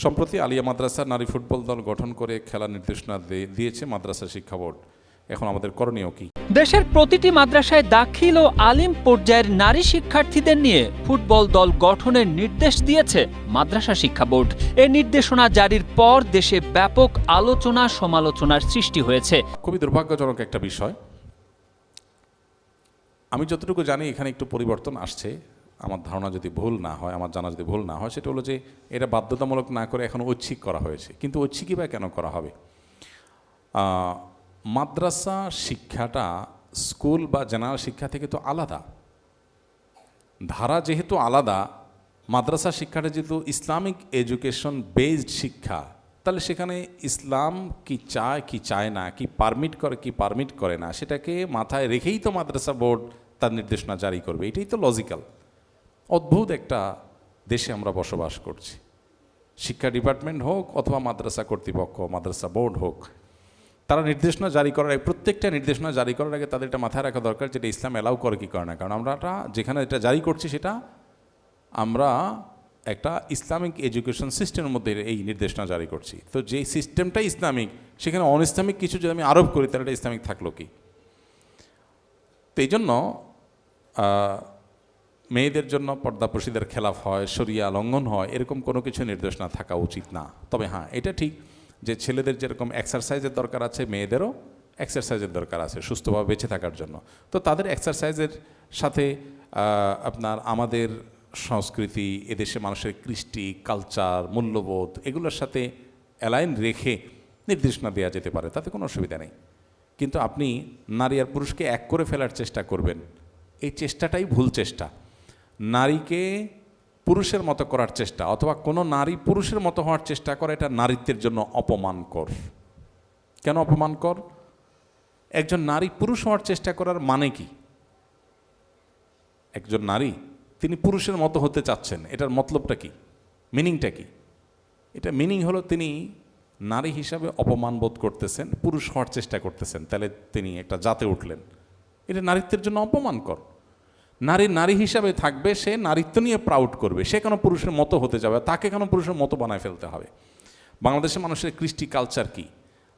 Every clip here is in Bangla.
সম্প্রতি আলিয়া মাদ্রাসা নারী ফুটবল দল গঠন করে খেলার নির্দেশনা দিয়েছে মাদ্রাসা শিক্ষা বোর্ড। এখন আমাদের করণীয় কি? দেশের প্রতিটি মাদ্রাসায় দাখিল ও আলিম পর্যায়ের নারী শিক্ষার্থীদের নিয়ে ফুটবল দল গঠনের নির্দেশ দিয়েছে মাদ্রাসা শিক্ষা বোর্ড। এ নির্দেশনা জারির পর দেশে ব্যাপক আলোচনা সমালোচনার সৃষ্টি হয়েছে। খুবই দুর্ভাগ্যজনক একটা বিষয়। আমি যতটুকু জানি এখানে একটু পরিবর্তন আসছে, আমার ধারণা যদি ভুল না হয়, আমার জানা যদি ভুল না হয়, সেটা হলো যে এটা বাধ্যতামূলক না করে এখন ঐচ্ছিক করা হয়েছে। কিন্তু ঐচ্ছিকই বা কেন করা হবে? মাদ্রাসা শিক্ষাটা স্কুল বা জেনারেল শিক্ষা থেকে তো আলাদা। ধারা যেহেতু আলাদা, মাদ্রাসা শিক্ষাটা যেহেতু ইসলামিক এডুকেশন বেসড শিক্ষা, তাহলে সেখানে ইসলাম কি চায় কি চায় না, কি পারমিট করে কি পারমিট করে না, সেটাকে মাথায় রেখেই তো মাদ্রাসা বোর্ড তার নির্দেশনা জারি করবে। এটাই তো লজিক্যাল। অদ্ভুত একটা দেশে আমরা বসবাস করছি। শিক্ষা ডিপার্টমেন্ট হোক অথবা মাদ্রাসা কর্তৃপক্ষ, মাদ্রাসা বোর্ড হোক, তারা নির্দেশনা জারি করার আগে, প্রত্যেকটা নির্দেশনা জারি করার আগে তাদের এটা মাথায় রাখা দরকার যেটা ইসলাম অ্যালাউ করে কি করে না। কারণ আমরা যেখানে এটা জারি করছি সেটা আমরা একটা ইসলামিক এডুকেশন সিস্টেমের মধ্যে এই নির্দেশনা জারি করছি। তো যে সিস্টেমটাই ইসলামিক, সেখানে অন ইসলামিক কিছু যদি আমি আরোপ করি তাহলে এটা ইসলামিক থাকলো কি? তো এই জন্য মেয়েদের জন্য পর্দাপ্রসিদের খেলাফ হয়, শরিয়া লঙ্ঘন হয়, এরকম কোনো কিছু নির্দেশনা থাকা উচিত না। তবে হ্যাঁ, এটা ঠিক যে ছেলেদের যেরকম এক্সারসাইজের দরকার আছে, মেয়েদেরও এক্সারসাইজের দরকার আছে সুস্থভাবে বেঁচে থাকার জন্য। তো তাদের এক্সারসাইজের সাথে আপনার আমাদের সংস্কৃতি, এদেশে মানুষের কৃষ্টি, কালচার, মূল্যবোধ, এগুলোর সাথে অ্যালাইন রেখে নির্দেশনা দেওয়া যেতে পারে, তাতে কোনো অসুবিধা নেই। কিন্তু আপনি নারী আর পুরুষকে এক করে ফেলার চেষ্টা করবেন, এই চেষ্টাটাই ভুল চেষ্টা। নারীকে পুরুষের মতো করার চেষ্টা অথবা কোনো নারী পুরুষের মতো হওয়ার চেষ্টা করে, এটা নারীত্বের জন্য অপমানকর। কেন অপমানকর? একজন নারী পুরুষ হওয়ার চেষ্টা করার মানে কি? একজন নারী তিনি পুরুষের মতো হতে চাচ্ছেন, এটার মতলবটা কি, মিনিংটা কি? এটা মিনিং হলো তিনি নারী হিসাবে অপমান বোধ করতেছেন, পুরুষ হওয়ার চেষ্টা করতেছেন, তাহলে তিনি একটা জাতে উঠলেন। এটা নারীত্বের জন্য অপমানকর। নারী নারী হিসাবে থাকবে, সে নারীত্ব নিয়ে প্রাউড করবে, সে কেন পুরুষের মতো হতে যাবে, তাকে কেন পুরুষের মতো বানায় ফেলতে হবে? বাংলাদেশের মানুষের কৃষ্টি কালচার কি?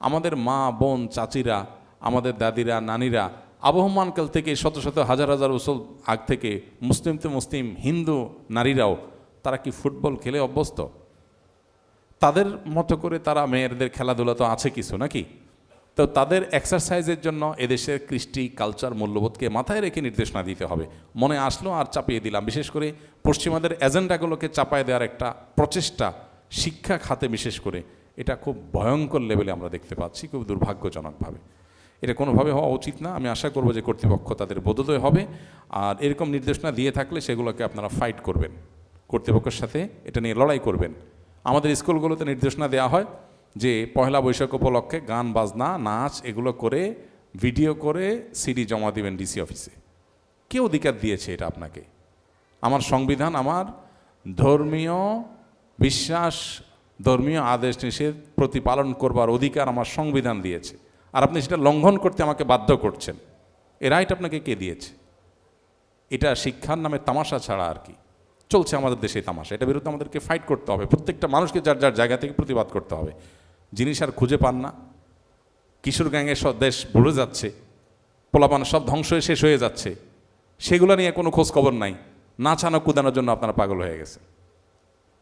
আমাদের মা বোন চাচিরা, আমাদের দাদিরা, নানিরা আবহমানকাল থেকে শত শত হাজার হাজার বছর আগ থেকে মুসলিম তো মুসলিম, হিন্দু নারীরাও তারা কি ফুটবল খেলে অভ্যস্ত? তাদের মতো করে তারা মেয়েদের খেলাধুলা তো আছে কিছু নাকি? তো তাদের এক্সারসাইজের জন্য এদেশের কৃষ্টি কালচার মূল্যবোধকে মাথায় রেখে নির্দেশনা দিতে হবে। মনে আসলো আর চাপিয়ে দিলাম। বিশেষ করে পশ্চিমাদের এজেন্ডাগুলোকে চাপায় দেওয়ার একটা প্রচেষ্টা শিক্ষা খাতে বিশেষ করে, এটা খুব ভয়ঙ্কর লেভেলে আমরা দেখতে পাচ্ছি, খুব দুর্ভাগ্যজনকভাবে। এটা কোনোভাবে হওয়া উচিত না। আমি আশা করব যে কর্তৃপক্ষ তাদের বোধোদয় হবে, আর এরকম নির্দেশনা দিয়ে থাকলে সেগুলোকে আপনারা ফাইট করবেন, কর্তৃপক্ষের সাথে এটা নিয়ে লড়াই করবেন। আমাদের স্কুলগুলোতে নির্দেশনা দেওয়া হয় যে পহেলা বৈশাখ উপলক্ষে গান বাজনা নাচ এগুলো করে ভিডিও করে সিডি জমা দিবেন ডিসি অফিসে। কে অধিকার দিয়েছে এটা আপনাকে? আমার সংবিধান আমার ধর্মীয় বিশ্বাস, ধর্মীয় আদেশ নিষেধ প্রতিপালন করবার অধিকার আমার সংবিধান দিয়েছে, আর আপনি সেটা লঙ্ঘন করতে আমাকে বাধ্য করছেন। এ রাইট আপনাকে কে দিয়েছে? এটা শিক্ষার নামে তামাশা ছাড়া আর কি চলছে আমাদের দেশে তামাশা। এটার বিরুদ্ধে আমাদেরকে ফাইট করতে হবে, প্রত্যেকটা মানুষকে যার যার জায়গা থেকে প্রতিবাদ করতে হবে। জিনিস আর খুঁজে পান না, কিশোর গ্যাংয়ের সব দেশ ভুলে যাচ্ছে, পোলাপান সব ধ্বংস হয়ে শেষ হয়ে যাচ্ছে, সেগুলো নিয়ে কোনো খোঁজ খবর নাই। নাচানো কুদানোর জন্য আপনারা পাগল হয়ে গেছে।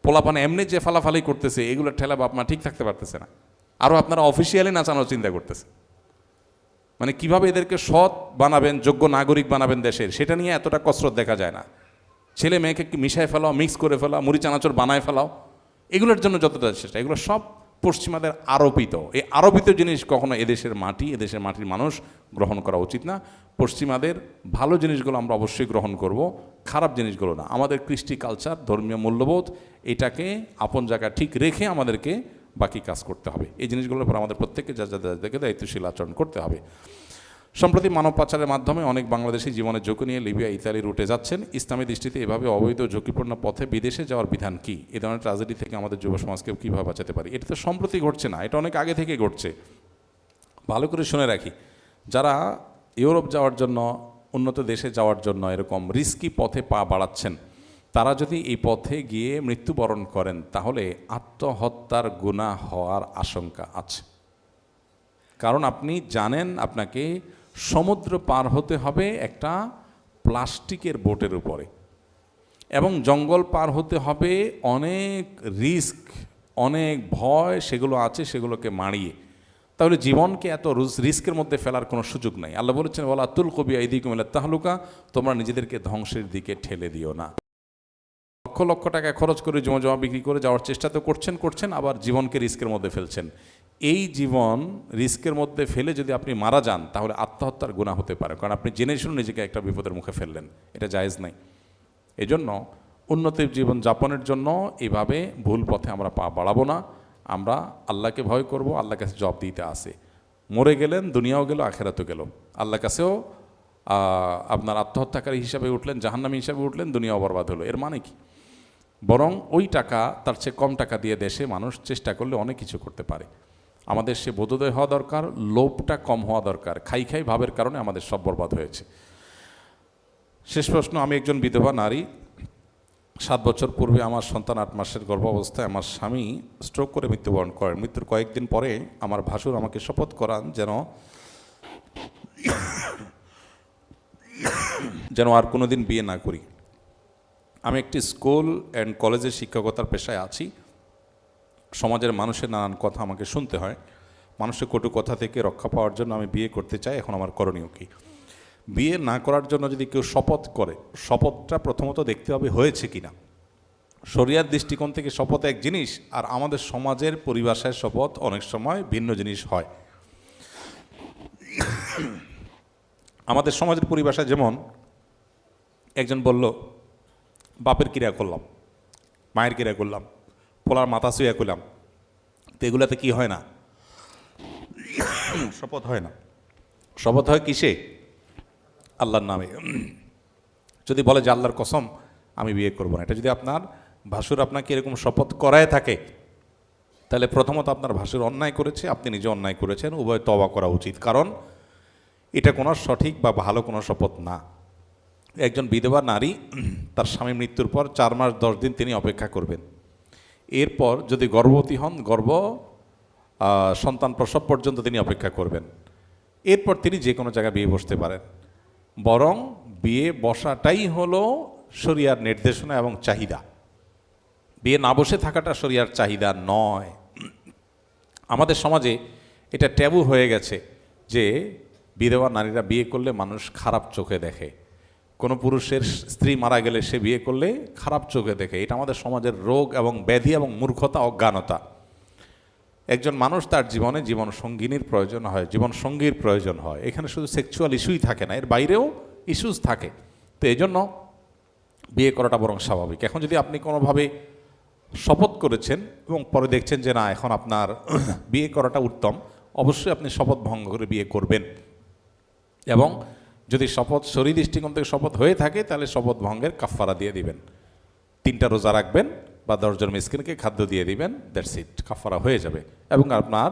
পোলাপান এমনি যে ফালাফালি করতেছে, এগুলোর ঠেলা বাপ মা ঠিক থাকতে পারতেছে না, আরও আপনারা অফিসিয়ালি নাচানোর চিন্তা করতেছে। মানে কিভাবে এদেরকে সৎ বানাবেন, যোগ্য নাগরিক বানাবেন দেশের, সেটা নিয়ে এতটা কসরত দেখা যায় না। ছেলে মেয়েকে মিশায় ফেলাও, মিক্স করে ফেলাও, মুড়ি চানাচুর বানায় ফেলাও, এগুলোর জন্য যতটা চেষ্টা, এগুলো সব পশ্চিমাদের আরোপিত। এই আরোপিত জিনিস কখনো এদেশের মাটি, এদেশের মাটির মানুষ গ্রহণ করা উচিত না। পশ্চিমাদের ভালো জিনিসগুলো আমরা অবশ্যই গ্রহণ করব, খারাপ জিনিসগুলো না। আমাদের কৃষ্টি কালচার, ধর্মীয় মূল্যবোধ, এটাকে আপন জায়গা ঠিক রেখে আমাদেরকে বাকি কাজ করতে হবে। এই জিনিসগুলোর উপর আমাদের প্রত্যেককে যাদেরকে দায়িত্বশীল আচরণ করতে হবে। সম্প্রতি মানব পাচারের মাধ্যমে অনেক বাংলাদেশি জীবনের ঝুঁকি নিয়ে লিবিয়া, ইতালি রুটে যাচ্ছেন। ইসলামী দৃষ্টিতে এভাবে অবৈধ ঝুঁকিপূর্ণ পথে বিদেশে যাওয়ার বিধান কি? এই ধরনের ট্র্যাজেডি থেকে আমাদের যুব সমাজকে কীভাবে বাঁচাতে পারি? এটা তো সম্প্রতি ঘটছে না, এটা অনেক আগে থেকে ঘটছে। ভালো করে শুনে রাখি, যারা ইউরোপ যাওয়ার জন্য, উন্নত দেশে যাওয়ার জন্য এরকম রিস্কি পথে পা বাড়াচ্ছেন, তারা যদি এই পথে গিয়ে মৃত্যুবরণ করেন তাহলে আত্মহত্যার গুনাহ হওয়ার আশঙ্কা আছে। কারণ আপনি জানেন আপনাকে সমুদ্র পার হতে হবে একটা প্লাস্টিকের বোটের উপরে, এবং জঙ্গল পার হতে হবে অনেক রিস্ক, অনেক ভয় সেগুলো আছে, সেগুলোকে মাড়িয়ে। তাহলে জীবনকে এত রিস্কের মধ্যে ফেলার কোনো সুযোগ নাই। আল্লাহ বলেছেন, ওয়ালা তুলকু বিআইদিকুম ইলা তাহলুকা, তোমরা নিজেদেরকে ধ্বংসের দিকে ঠেলে দিও না। লক্ষ লক্ষ টাকা খরচ করে জমা বিক্রি করে যাওয়ার চেষ্টা তো করছেন, আবার জীবনকে রিস্কের মধ্যে ফেলছেন। এই জীবন রিস্কের মধ্যে ফেলে যদি আপনি মারা যান তাহলে আত্মহত্যার গুনাহ হতে পারে, কারণ আপনি জেনে শুনে নিজেকে একটা বিপদের মুখে ফেললেন। এটা জায়েজ নাই। এজন্য উন্নতির জীবন যাপনের জন্য এইভাবে ভুল পথে আমরা পা বাড়াবো না। আমরা আল্লাহকে ভয় করব, আল্লাহর কাছে জবাব দিতে আসে। মরে গেলেন, দুনিয়াও গেল, আখেরাতও গেল। আল্লাহর কাছেও আপনার আত্মহত্যাকারী হিসাবে উঠলেন, জাহান্নামী হিসাবে উঠলেন, দুনিয়াও বরবাদ হলো। এর মানে কি? বরং ওই টাকা, তার চেয়ে কম টাকা দিয়ে দেশে মানুষ চেষ্টা করলে অনেক কিছু করতে পারে। আমাদের সে বোধোদয় হওয়া দরকার, লোভটা কম হওয়া দরকার। খাই ভাবের কারণে আমাদের সব বরবাদ হয়েছে। শেষ প্রশ্ন, আমি একজন বিধবা নারী। 7 বছর পূর্বে আমার সন্তান 8 মাসের গর্ভাবস্থায় আমার স্বামী স্ট্রোক করে মৃত্যুবরণ করেন। মৃত্যুর কয়েকদিন পরে আমার ভাসুর আমাকে শপথ করান যেন আর কোনোদিন বিয়ে না করি। আমি একটি স্কুল অ্যান্ড কলেজের শিক্ষকতার পেশায় আছি। সমাজের মানুষের নানান কথা আমাকে শুনতে হয়। মানুষের কটু কথা থেকে রক্ষা পাওয়ার জন্য আমি বিয়ে করতে চাই। এখন আমার করণীয় কি? বিয়ে না করার জন্য যদি কেউ শপথ করে, শপথটা প্রথমত দেখতে হবে হয়েছে কিনা। শরিয়ার দৃষ্টিকোণ থেকে শপথ এক জিনিস, আর আমাদের সমাজের পরিভাষায় শপথ অনেক সময় ভিন্ন জিনিস হয়। আমাদের সমাজের পরিভাষায় যেমন একজন বলল, বাপের ক্রিয়া করলাম, মায়ের ক্রিয়া করলাম, পোলার মাথা শুয়ে করলাম, তো এগুলাতে কি হয় না? শপথ হয় না। শপথ হয় কিসে? আল্লাহর নামে। যদি বলে যে আল্লাহর কসম আমি বিয়ে করব না, এটা যদি আপনার ভাসুর আপনাকে এরকম শপথ করায় থাকে, তাহলে প্রথমত আপনার ভাসুর অন্যায় করেছে, আপনি নিজে অন্যায় করেছেন, উভয় তওবা করা উচিত। কারণ এটা কোনো সঠিক বা ভালো কোনো শপথ না। একজন বিধবা নারী তার স্বামী মৃত্যুর পর 4 মাস 10 দিন তিনি অপেক্ষা করবেন। এরপর যদি গর্ভবতী হন, সন্তান প্রসব পর্যন্ত তিনি অপেক্ষা করবেন। এরপর তিনি যে কোনো জায়গায় বিয়ে বসতে পারেন। বরং বিয়ে বসাটাই হলো শরিয়ার নির্দেশনা এবং চাহিদা। বিয়ে না বসে থাকাটা শরিয়ার চাহিদা নয়। আমাদের সমাজে এটা ট্যাবু হয়ে গেছে যে বিধবা নারীরা বিয়ে করলে মানুষ খারাপ চোখে দেখে। কোনো পুরুষের স্ত্রী মারা গেলে সে বিয়ে করলে খারাপ চোখে দেখে। এটা আমাদের সমাজের রোগ এবং ব্যাধি এবং মূর্খতা, অজ্ঞানতা। একজন মানুষ তার জীবনে জীবন সঙ্গিনীর প্রয়োজন হয়, জীবন সঙ্গীর প্রয়োজন হয়। এখানে শুধু সেক্সুয়াল ইস্যুই থাকে না, এর বাইরেও ইস্যুস থাকে। তো এই জন্য বিয়ে করাটা বরং স্বাভাবিক। এখন যদি আপনি কোনোভাবে শপথ করেছেন এবং পরে দেখছেন যে না, এখন আপনার বিয়ে করাটা উত্তম, অবশ্যই আপনি শপথ ভঙ্গ করে বিয়ে করবেন। এবং যদি শপথ শরীর দৃষ্টিকোণ থেকে শপথ হয়ে থাকে, তাহলে শপথ ভঙ্গের কাফফারা দিয়ে দিবেন। 3টা রোজা রাখবেন বা 10 জন মিসকিনকে খাদ্য দিয়ে দিবেন, দ্যাটস ইট, কাফফারা হয়ে যাবে। এবং আপনার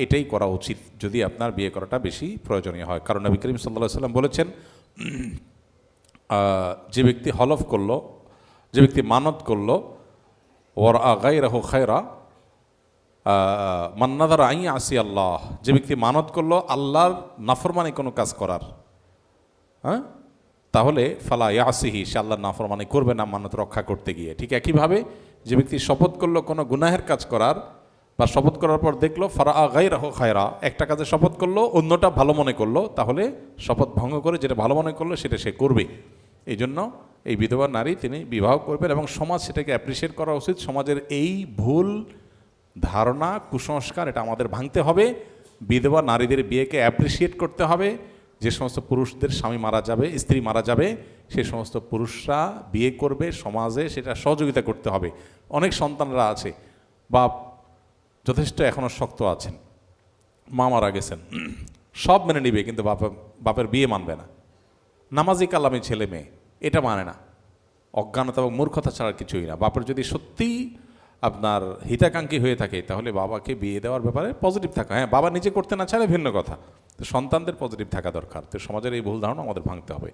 এটাই করা উচিত যদি আপনার বিয়ে করাটা বেশি প্রয়োজনীয় হয়। কারণ নবী করিম সাল্লাল্লাহু আলাইহি ওয়াসাল্লাম বলেছেন, যে ব্যক্তি হলফ করলো, যে ব্যক্তি মানত করলো, ওয়ারা গায়রাহু খায়রা মান নাযারা আন ইয়াসি আল্লাহ, যে ব্যক্তি মানত করলো আল্লাহর নাফরমানি কোনো কাজ করার, তাহলে ফালা ইয়াসিহি, সে আল্লাহর নাফরমানি করবে না মানত রক্ষা করতে গিয়ে। ঠিক একইভাবে যে ব্যক্তি শপথ করলো কোনো গুনাহের কাজ করার, বা শপথ করার পর দেখলো ফারা গায়রাহু খায়রা, একটা কাজে শপথ করলো, অন্যটা ভালো মনে করলো, তাহলে শপথ ভঙ্গ করে যেটা ভালো মনে করলো সেটা সে করবে। এই জন্য এই বিধবা নারী তিনি বিবাহ করবেন এবং সমাজ সেটাকে অ্যাপ্রিসিয়েট করা উচিত। সমাজের এই ভুল ধারণা, কুসংস্কার, এটা আমাদের ভাঙতে হবে। বিধবা নারীদের বিয়েকে অ্যাপ্রিসিয়েট করতে হবে। যে সমস্ত পুরুষদের স্বামী মারা যাবে, স্ত্রী মারা যাবে, সে সমস্ত পুরুষরা বিয়ে করবে, সমাজে সেটা সহযোগিতা করতে হবে। অনেক সন্তানরা আছে, বাপ যথেষ্ট এখনও শক্ত আছেন, মা মারা গেছেন, সব মেনে নিবে, কিন্তু বাপের বিয়ে মানবে না। নামাজি কালামি ছেলে মেয়ে, এটা মানে না। অজ্ঞানতা এবং মূর্খতা ছাড়া কিছুই না। বাপের যদি সত্যিই আপনার হিতাকাঙ্ক্ষী হয়ে থাকে, তাহলে বাবাকে বিয়ে দেওয়ার ব্যাপারে পজিটিভ থাকা। হ্যাঁ, বাবা নিজে করতে না চাইলে ভিন্ন কথা, তো সন্তানদের পজিটিভ থাকা দরকার। তো সমাজের এই ভুল ধারণা আমাদের ভাঙতে হবে।